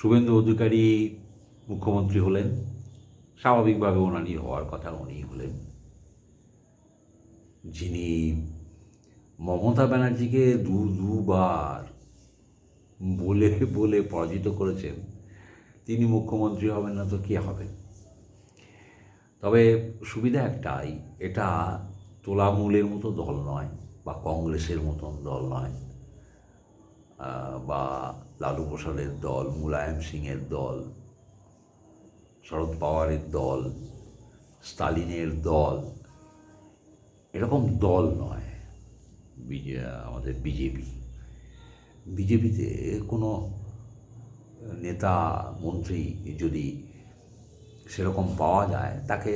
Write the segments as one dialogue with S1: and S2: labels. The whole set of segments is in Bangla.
S1: শুভেন্দু অধিকারী মুখ্যমন্ত্রী হলেন, স্বাভাবিকভাবে ওনারই হওয়ার কথা, উনিই হলেন। যিনি মমতা ব্যানার্জিকে দুবার বলে বলে পরাজিত করেছেন, তিনি মুখ্যমন্ত্রী হবেন না তো কে হবেন? তবে সুবিধা একটাই, এটা তোলামূলের মতো দল নয়, বা কংগ্রেসের মতন দল নয়, বা লালু প্রসাদের দল, মুলায়ম সিংয়ের দল, শরদ পাওয়ারের দল, স্টালিনের দল, এরকম দল নয় আমাদের বিজেপি। বিজেপিতে কোনো নেতা মন্ত্রী যদি সেরকম পাওয়া যায়, তাকে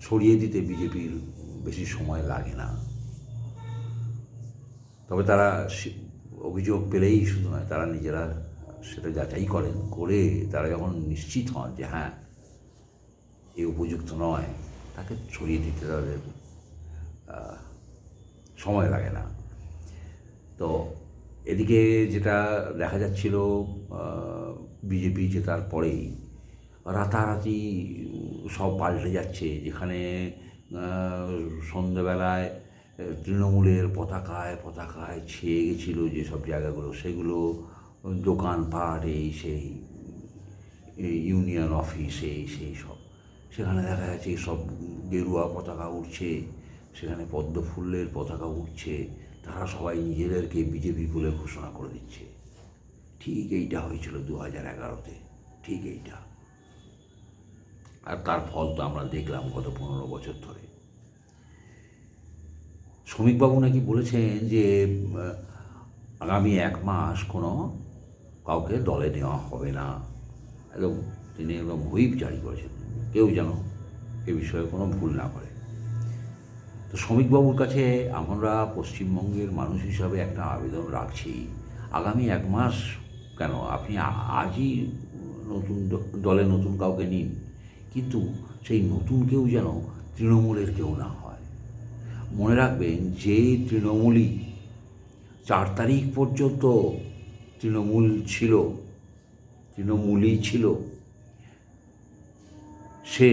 S1: সরিয়ে দিতে বিজেপির বেশি সময় লাগে না। তবে তারা অভিযোগ পেলেই শুধু নয়, তারা নিজেরা সেটা যাচাই করেন, করে তারা যখন নিশ্চিত হন যে হ্যাঁ এ উপযুক্ত নয়, তাকে সরিয়ে দিতে তাদের সময় লাগে না। তো এদিকে যেটা দেখা যাচ্ছিল, বিজেপি জেতার পরেই রাতারাতি সব পাল্টে যাচ্ছে। যেখানে সন্ধ্যেবেলায় তৃণমূলের পতাকায় পতাকায় ছেয়ে গেছিলো যেসব জায়গাগুলো, সেগুলো দোকানপাট, এই সেই ইউনিয়ন অফিস, সেই সব, সেখানে দেখা যাচ্ছে সব গেরুয়া পতাকা উঠছে, সেখানে পদ্ম ফুলের পতাকা উঠছে। তারা সবাই নিজেদেরকে বিজেপি বলে ঘোষণা করে দিচ্ছে। ঠিক এইটা হয়েছিল 2011-তে, ঠিক এইটা। আর তার ফল তো আমরা দেখলাম গত 15 বছর ধরে। শ্রমিকবাবু নাকি বলেছেন যে আগামী 1 মাস কোনো কাউকে দলে নেওয়া হবে না। একদম তিনি একদম হুইপ জারি করেছেন, কেউ যেন এ বিষয়ে কোনো ভুল না করে। তো শ্রমিকবাবুর কাছে আমরা পশ্চিমবঙ্গের মানুষ হিসাবে একটা আবেদন রাখছি, আগামী 1 মাস কেন, আপনি আজই নতুন দলে নতুন কাউকে নিন, কিন্তু সেই নতুন কেউ যেন তৃণমূলের কেউ না হয়। মনে রাখবেন, যে তৃণমূলই 4 তারিখ পর্যন্ত তৃণমূলই ছিল, সে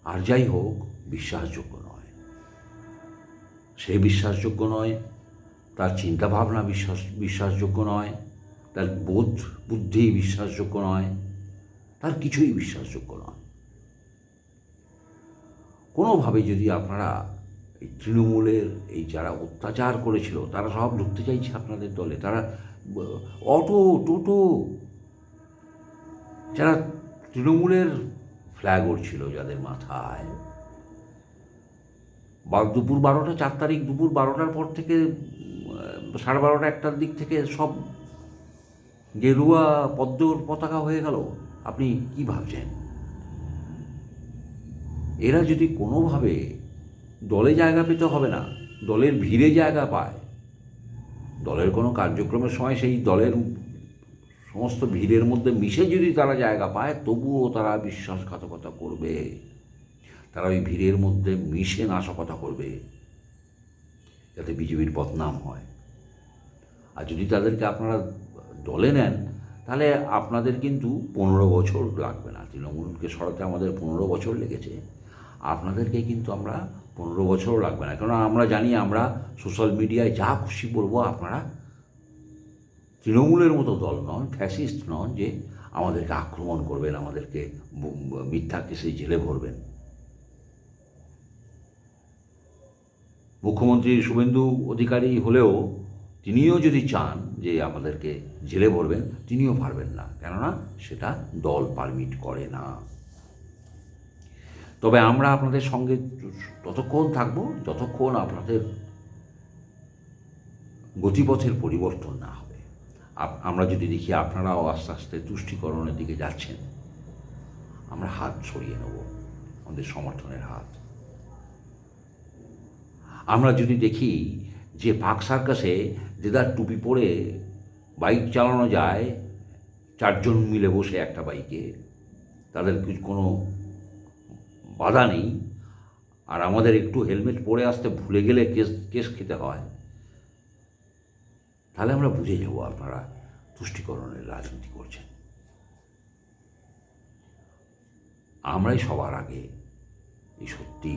S1: আর যাই হোক বিশ্বাসযোগ্য নয়। সে বিশ্বাসযোগ্য নয়, তার চিন্তাভাবনা বিশ্বাসযোগ্য নয়, তার বোধ বুদ্ধি বিশ্বাসযোগ্য নয়, তার কিছুই বিশ্বাসযোগ্য নয়। কোনোভাবে যদি আপনারা এই তৃণমূলের এই যারা অত্যাচার করেছিল, তারা সব ঢুকতে চাইছে আপনাদের দলে, তারা অটো টোটো, যারা তৃণমূলের ফ্ল্যাগ উড়ছিল যাদের মাথায়, দুপুর 12টা, 4 তারিখ দুপুর 12টার পর থেকে 12:30 1টার দিক থেকে সব গেরুয়া পদ্মর পতাকা হয়ে গেল। আপনি কি ভাবছেন? এরা যদি কোনোভাবে দলে জায়গা পেতে হবে না, দলের ভিড়ে জায়গা পায়, দলের কোনো কার্যক্রমের সময় সেই দলের সমস্ত ভিড়ের মধ্যে মিশে যদি তারা জায়গা পায়, তবুও তারা বিশ্বাসঘাতকতা করবে, তারা ওই ভিড়ের মধ্যে মিশে নাশকতা করবে, যাতে বিজেপির বদনাম হয়। আর যদি তাদেরকে আপনারা দলে নেন, তাহলে আপনাদের কিন্তু 15 বছর লাগবে না। তৃণমূলকে সরাতে আমাদের 15 বছর লেগেছে, আপনাদেরকে কিন্তু আমরা 15 বছরও লাগবে না। কারণ আমরা জানি, আমরা সোশ্যাল মিডিয়ায় যা খুশি বলবো, আপনারা তৃণমূলের মতো দল নন, ফ্যাসিস্ট নন যে আমাদেরকে আক্রমণ করবেন, আমাদেরকে মিথ্যা কেসে জেলে ভরবেন। মুখ্যমন্ত্রী শুভেন্দু অধিকারী হলেও তিনিও যদি চান যে আমাদেরকে জেলে ভরবেন, তিনিও পারবেন না, কেননা সেটা দল পারমিট করে না। তবে আমরা আপনাদের সঙ্গে ততক্ষণ থাকব যতক্ষণ আপনাদের গতিপথের পরিবর্তন না হবে। আমরা যদি দেখি আপনারাও আস্তে আস্তে তুষ্টিকরণের দিকে যাচ্ছেন, আমরা হাত ছড়িয়ে নেব, আমাদের সমর্থনের হাত। আমরা যদি দেখি যে পার্ক সার্কাসে দেদার টুপি পরে বাইক চালানো যায়, 4 জন মিলে বসে একটা বাইকে, তাদের কোনো বাধা নেই, আর আমাদের একটু হেলমেট পরে আসতে ভুলে গেলে কেস খেতে হয়, তাহলে আমরা বুঝে যাব আপনারা তুষ্টিকরণের রাজনীতি করছেন। আমরাই সবার আগে এই সত্যি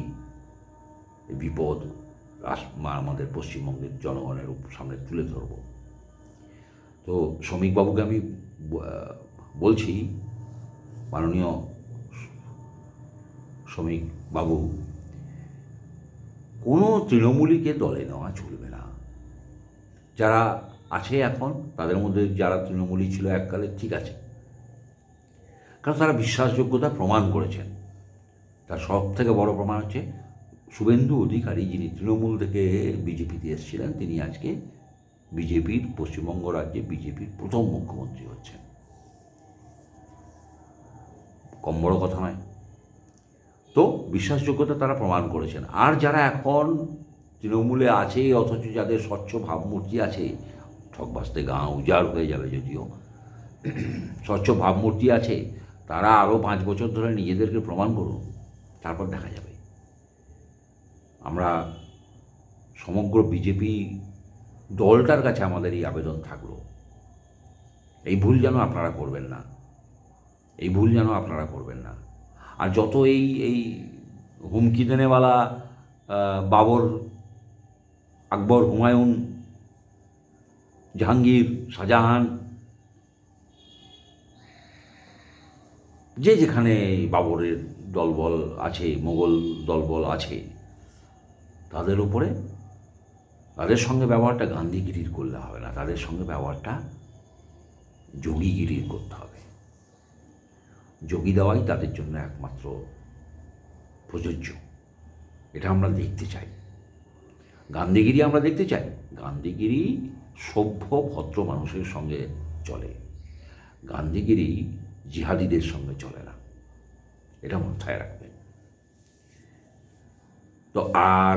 S1: এই বিপদ আমাদের পশ্চিমবঙ্গের জনগণের সামনে তুলে ধরব। তো শ্রমিকবাবুকে আমি বলছি, মাননীয় শ্রমিকবাবু, কোনো তৃণমূলীকে দলে নেওয়া চলবে না। যারা আছে এখন, তাদের মধ্যে যারা তৃণমূলী ছিল এককালে, ঠিক আছে, কারণ তারা বিশ্বাসযোগ্যতা প্রমাণ করেছেন। তার সব থেকে বড় প্রমাণ হচ্ছে শুভেন্দু অধিকারী, যিনি তৃণমূল থেকে বিজেপিতে এসেছিলেন, তিনি আজকে বিজেপির, পশ্চিমবঙ্গ রাজ্যে বিজেপির প্রথম মুখ্যমন্ত্রী হচ্ছেন। কম বড় কথা নয়। তো বিশ্বাসযোগ্যতা তারা প্রমাণ করেছেন। আর যারা এখন তৃণমূলে আছে, অথচ যাদের স্বচ্ছ ভাবমূর্তি আছে, ঠকবাসতে গাঁ উজাড় হয়ে যাবে যদিও, স্বচ্ছ ভাবমূর্তি আছে, তারা আরও 5 বছর ধরে নিজেদেরকে প্রমাণ করুন, তারপর দেখা যাবে। আমরা সমগ্র বিজেপি দলটার কাছে আমাদের এই আবেদন থাকলো, এই ভুল যেন আপনারা করবেন না, এই ভুল যেন আপনারা করবেন না। আর যত এই হুমকি দেনেওয়ালা বাবর, আকবর, হুমায়ুন, জাহাঙ্গীর, শাহজাহান, যে যেখানে বাবরের দলবল আছে, মোগল দলবল আছে, তাদের উপরে, তাদের সঙ্গে ব্যবহারটা গান্ধীগিরির করলে হবে না, তাদের সঙ্গে ব্যবহারটা যোগীগিরির করতে হবে। যোগী দেওয়াই তাদের জন্য একমাত্র প্রযোজ্য। এটা আমরা দেখতে চাই। গান্ধীগিরি আমরা দেখতে চাই। গান্ধীগিরি সভ্য ভদ্র মানুষের সঙ্গে চলে, গান্ধীগিরি জিহাদিদের সঙ্গে চলে না, এটা মাথায় রাখবেন। তো আর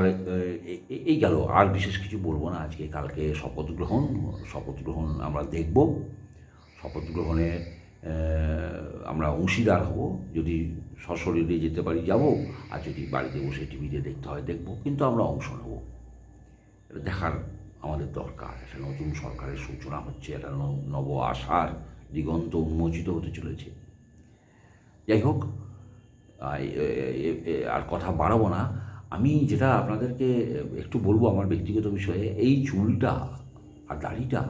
S1: এই গেল, আর বিশেষ কিছু বলবো না আজকে। কালকে শপথ গ্রহণ আমরা দেখব। শপথ গ্রহণে আমরা অংশীদার হব। যদি সশরীরে যেতে পারি যাব, আর যদি বাড়িতে বসে টিভিতে দেখতে হয় দেখব, কিন্তু আমরা অংশ নেব। এটা দেখার আমাদের দরকার। একটা নতুন সরকারের সূচনা হচ্ছে, একটা নব আশার দিগন্ত উন্মোচিত হতে চলেছে। যাই হোক, আর কথা বাড়াবো না। আমি যেটা আপনাদেরকে একটু বলবো আমার ব্যক্তিগত বিষয়ে, এই চুলটা আর দাড়িটা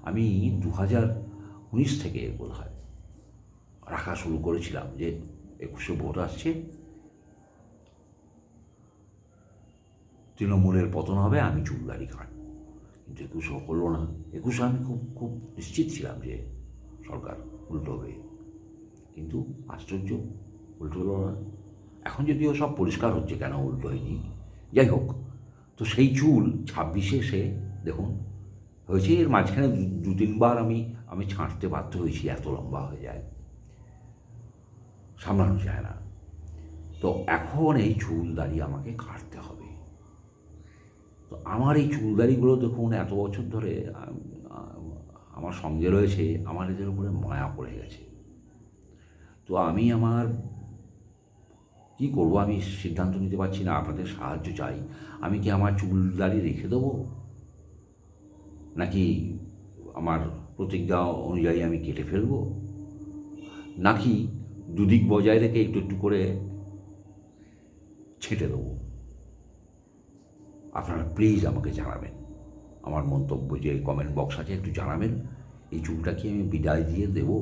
S1: আমি 2019 থেকে বোধহয় রাখা শুরু করেছিলাম, যে 21শে ভোট আসছে, তৃণমূলের পতন হবে, আমি চুল দাড়ি কাটব। কিন্তু 21শে করলো না। 21শে আমি খুব নিশ্চিত ছিলাম যে সরকার উল্টো হবে, কিন্তু আশ্চর্য, উল্টো হলো না। এখন যদিও সব পরিষ্কার হচ্ছে কেন উল্টো হয়নি। যাই হোক, তো সেই চুল 26শে এসে দেখুন হয়েছে। এর মাঝখানে 2-3বার আমি ছাঁটতে বাধ্য হয়েছি, এত লম্বা হয়ে যায়, সামলানো যায় না। তো এখন এই চুল দাড়ি আমাকে কাটতে হবে। তো আমার এই চুল দাড়িগুলো দেখুন এত বছর ধরে আমার সঙ্গে রয়েছে, আমার এদের উপরে মায়া পড়ে গেছে। তো আমি আমার কী করবো, আমি সিদ্ধান্ত নিতে পারছি না, আপনাদের সাহায্য চাই। আমি কি আমার চুল দাড়ি রেখে দেবো, নাকি আমার প্রতিজ্ঞা অনুযায়ী আমি কেটে ফেলবো, নাকি দুদিক বজায় রেখে একটু একটু করে ছেঁটে দেবো? আপনারা প্লিজ আমাকে জানাবেন, আমার মন্তব্য যে কমেন্ট বক্স আছে একটু জানাবেন। এই চুলটা কি আমি বিদায় দিয়ে দেবো?